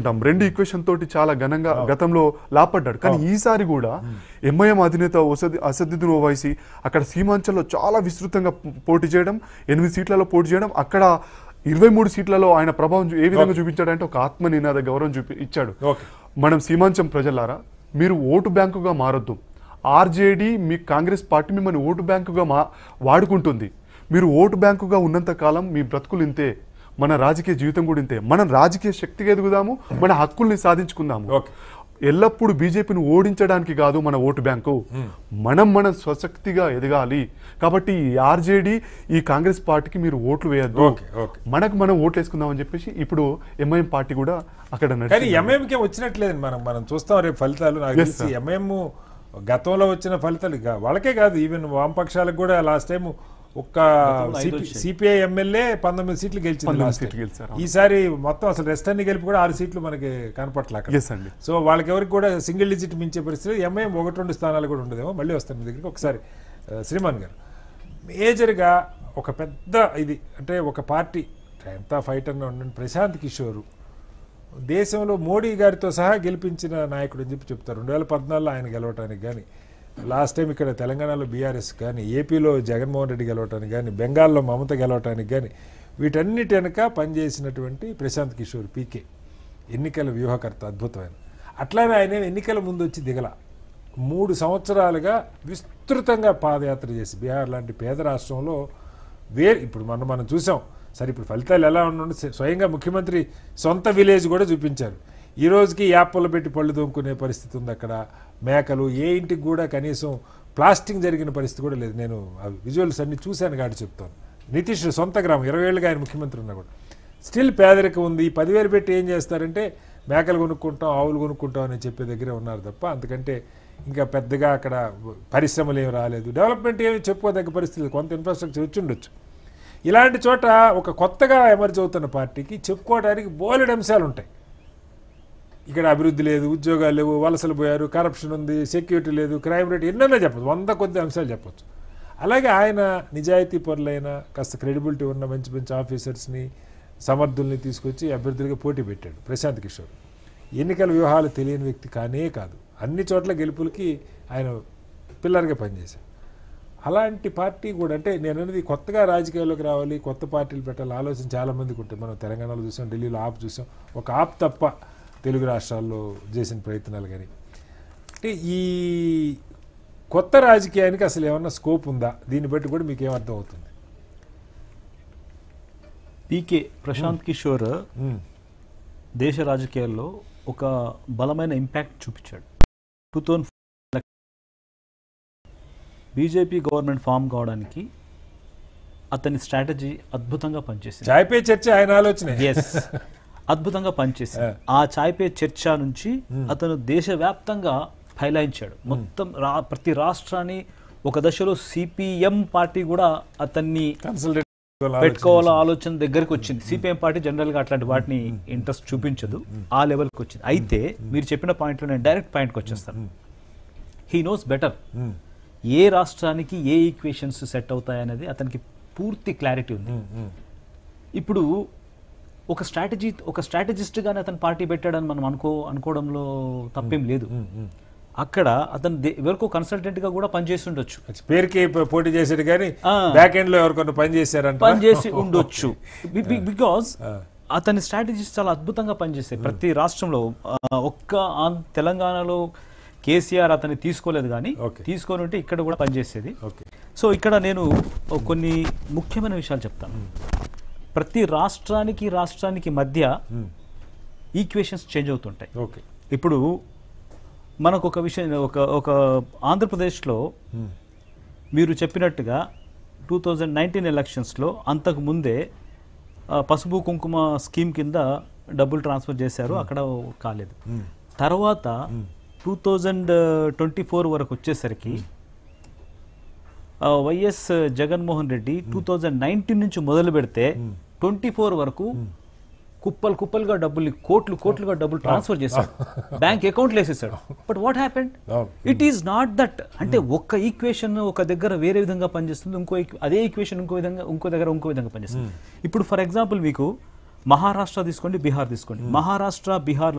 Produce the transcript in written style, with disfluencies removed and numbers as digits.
రెండు ఈక్వేషన్ తోటి చాలా ఘనంగా గతంలో లాపడ్డాడు. కానీ ఈసారి కూడా ఎంఐఎం అధినేత అసదుద్దీన్ ఓవైసీ అక్కడ సీమాంచల్లో చాలా విస్తృతంగా పోటీ చేయడం, 8 సీట్లలో పోటీ చేయడం, అక్కడ 23 సీట్లలో ఆయన ప్రభావం ఏ విధంగా చూపించాడంటే ఒక ఆత్మ నినాద గౌరవం ఇచ్చాడు. మనం సీమాంచం ప్రజలారా, మీరు ఓటు బ్యాంకుగా మారొద్దు. ఆర్జేడీ మీ కాంగ్రెస్ పార్టీ మిమ్మల్ని ఓటు బ్యాంకుగా వాడుకుంటుంది. మీరు ఓటు బ్యాంకుగా ఉన్నంత కాలం మీ బ్రతుకులు ఇంతే, మన రాజకీయ జీవితం కూడా ఇంతే. మనం రాజకీయ శక్తిగా ఎదుగుదాము, మన హక్కుల్ని సాధించుకుందాము. ఎల్లప్పుడూ బీజేపీని ఓడించడానికి కాదు మన ఓటు బ్యాంకు, మనం స్వశక్తిగా ఎదగాలి. కాబట్టి ఈ ఆర్జేడీ ఈ కాంగ్రెస్ పార్టీకి మీరు ఓట్లు వేయద్దు, మనం ఓట్లు వేసుకుందాం అని చెప్పేసి ఇప్పుడు ఎంఐఎం పార్టీ కూడా అక్కడ ఎంఐఎంకే వచ్చినట్లేదు. మనం చూస్తాం రేపు ఫలితాలు. నాకు తెలిసి ఎంఐఎం గతంలో వచ్చిన ఫలితాలు వాళ్ళకే కాదు, ఈవెన్ వామపక్షాలకు కూడా లాస్ట్ టైం ఒక్క సిపిఐ ఎమ్మెల్యే 19 సీట్లు గెలిచింది. ఈసారి మొత్తం అసలు రెస్ట్ అన్ని గెలిపి కూడా 6 సీట్లు మనకి కనపట్ల. సో వాళ్ళకి ఎవరికి కూడా సింగిల్ డిజిట్ మించే పరిస్థితి. ఎంఐఎం 1-2 స్థానాలు కూడా ఉండదేమో. మళ్ళీ వస్తాను మీ దగ్గరికి ఒకసారి. శ్రీమాన్ గారు, మేజర్గా ఒక పెద్ద ఇది అంటే ఒక పార్టీ ఎంత ఫైట్ అన్న ఉండండి, ప్రశాంత్ కిషోర్ దేశంలో మోడీ గారితో సహా గెలిపించిన నాయకుడు అని చెప్తారు. 2014లో ఆయన గెలవటానికి కానీ, లాస్ట్ టైం ఇక్కడ తెలంగాణలో బీఆర్ఎస్ కానీ, ఏపీలో జగన్మోహన్ రెడ్డి గెలవటానికి కానీ, బెంగాల్లో మమత గెలవటానికి కానీ, వీటన్నిటి వెనక పనిచేసినటువంటి ప్రశాంత్ కిషోర్ పీకే ఎన్నికల వ్యూహకర్త అద్భుతమైన. అట్లానే ఆయన ఎన్నికల ముందు వచ్చి దిగల 3 సంవత్సరాలుగా విస్తృతంగా పాదయాత్ర చేసి బీహార్ లాంటి పేద రాష్ట్రంలో ఇప్పుడు మనం చూసాం. సరే, ఇప్పుడు ఫలితాలు ఎలా ఉండండి, స్వయంగా ముఖ్యమంత్రి సొంత విలేజ్ కూడా చూపించారు. ఈ రోజుకి యాప్లు పెట్టి పళ్ళు దొంకునే పరిస్థితి ఉంది అక్కడ. మేకలు ఏ ఇంటికి కూడా కనీసం ప్లాస్టింగ్ జరిగిన పరిస్థితి కూడా లేదు. నేను విజువల్స్ అన్ని చూశాను కాబట్టి చెప్తాను. నితీష్ సొంత గ్రామం, 20 ఏళ్ళుగా ఆయన ముఖ్యమంత్రి ఉన్నా కూడా స్టిల్ పేదరికం ఉంది. 10,000 పెట్టి ఏం చేస్తారంటే మేకలు కొనుక్కుంటాం, ఆవులు కొనుక్కుంటాం అని చెప్పే దగ్గరే ఉన్నారు తప్ప అంతకంటే ఇంకా పెద్దగా అక్కడ పరిశ్రమలు ఏమి రాలేదు. డెవలప్మెంట్ ఏమి చెప్పుకోదగ్గ పరిస్థితి. కొంత ఇన్ఫ్రాస్ట్రక్చర్ వచ్చి ఉండొచ్చు. ఇలాంటి చోట ఒక కొత్తగా ఎమర్జ్ అవుతున్న పార్టీకి చెప్పుకోవడానికి బోలెడు అంశాలు ఉంటాయి. ఇక్కడ అభివృద్ధి లేదు, ఉద్యోగాలు లేవు, వలసలు పోయారు, కరప్షన్ ఉంది, సెక్యూరిటీ లేదు, క్రైమ్ రేట్, ఎన్నైనా చెప్పచ్చు, 100 కొద్ది అంశాలు చెప్పచ్చు. అలాగే ఆయన నిజాయితీ పరులైన కాస్త క్రెడిబిలిటీ ఉన్న మంచి ఆఫీసర్స్ని, సమర్థుల్ని తీసుకొచ్చి అభ్యర్థులుగా పోటీ పెట్టాడు ప్రశాంత్ కిషోర్. ఎన్నికల వ్యూహాలు తెలియని వ్యక్తి కానే కాదు. అన్ని చోట్ల గెలుపులకి ఆయన పిల్లర్గా పనిచేశాడు. అలాంటి పార్టీ కూడా అంటే నేను అనేది కొత్తగా రాజకీయాల్లోకి రావాలి, కొత్త పార్టీలు పెట్టాలి ఆలోచన చాలామందికి ఉంటుంది. మనం తెలంగాణలో చూసాం, ఢిల్లీలో ఆప్ చూసాం. ఒక ఆప్ తప్ప తెలుగు రాష్ట్రాల్లో చేసిన ప్రయత్నాలు కానీ. అంటే ఈ కొత్త రాజకీయానికి అసలు ఏమన్నా స్కోప్ ఉందా? దీన్ని బట్టి కూడా మీకు ఏమర్థం అవుతుంది? పీకే ప్రశాంత్ కిషోర్ దేశ రాజకీయాల్లో ఒక బలమైన ఇంపాక్ట్ చూపించాడు. 2004 బీజేపీ గవర్నమెంట్ ఫామ్ కావడానికి అతని స్ట్రాటజీ అద్భుతంగా పనిచేసింది. చాయ్ పే చర్చ ఆయన ఆలోచన అద్భుతంగా పనిచేసింది. ఆ చాయ్ పే చర్చ నుంచి అతను దేశవ్యాప్తంగా ఫైలాయించాడు. మొత్తం ప్రతి రాష్ట్రాన్ని ఒక దశలో సిపిఎం పార్టీ కూడా అతన్ని పెట్టుకోవాల ఆలోచన దగ్గరికి వచ్చింది. సిపిఎం పార్టీ జనరల్ గా అట్లాంటి వాటిని ఇంట్రెస్ట్ చూపించదు, ఆ లెవెల్కి వచ్చింది. అయితే మీరు చెప్పిన పాయింట్లో నేను డైరెక్ట్ పాయింట్కి వచ్చేస్తాను. హీ నోస్ బెటర్ ఏ రాష్ట్రానికి ఏ ఈక్వేషన్స్ సెట్ అవుతాయనేది అతనికి పూర్తి క్లారిటీ ఉంది. ఇప్పుడు ఒక స్ట్రాటజిస్ట్గానే అతను పార్టీ పెట్టాడని మనం అనుకోవడంలో తప్పేం లేదు. అక్కడ అతను ఎవరికో కన్సల్టెంట్గా కూడా పనిచేసి ఉండొచ్చు, పేరుకి పోటీ చేసాడు కానీ బ్యాక్ ఎండ్ లో ఎవరికొన్న పనిచేసి ఉండొచ్చు. బికాజ్ అతని స్ట్రాటజీస్ చాలా అద్భుతంగా పనిచేస్తాయి ప్రతి రాష్ట్రంలో. ఒక్క తెలంగాణలో కేసీఆర్ అతన్ని తీసుకోలేదు కానీ తీసుకొని ఉంటే ఇక్కడ కూడా పనిచేసేది. సో ఇక్కడ నేను కొన్ని ముఖ్యమైన విషయాలు చెప్తాను. ప్రతి రాష్ట్రానికి మధ్య ఈక్వేషన్స్ చేంజ్ అవుతుంటాయి. ఇప్పుడు మనకు ఒక విషయం, ఒక ఆంధ్రప్రదేశ్లో మీరు చెప్పినట్టుగా 2019 ఎలక్షన్స్లో అంతకు ముందే పసుపు కుంకుమ స్కీమ్ కింద డబ్బులు ట్రాన్స్ఫర్ చేశారు, అక్కడ కాలేదు. తర్వాత 2024 వరకు వచ్చేసరికి వైఎస్ జగన్మోహన్ రెడ్డి 2019 నుంచి మొదలు పెడితే 24 వరకు కుప్పలుగా డబ్బులు, కోట్లుగా డబ్బులు ట్రాన్స్ఫర్ చేశాడు, బ్యాంక్ అకౌంట్లు వేసేసాడు. But what happened? It is not that. అంటే ఒక్క ఈక్వేషన్ ఒక దగ్గర వేరే విధంగా పనిచేస్తుంది, అదే ఈక్వేషన్ ఇంకో దగ్గర ఇంకో విధంగా పనిచేస్తుంది. ఇప్పుడు ఫర్ ఎగ్జాంపుల్ మీకు మహారాష్ట్ర తీసుకోండి, బీహార్ తీసుకోండి. మహారాష్ట్ర, బీహార్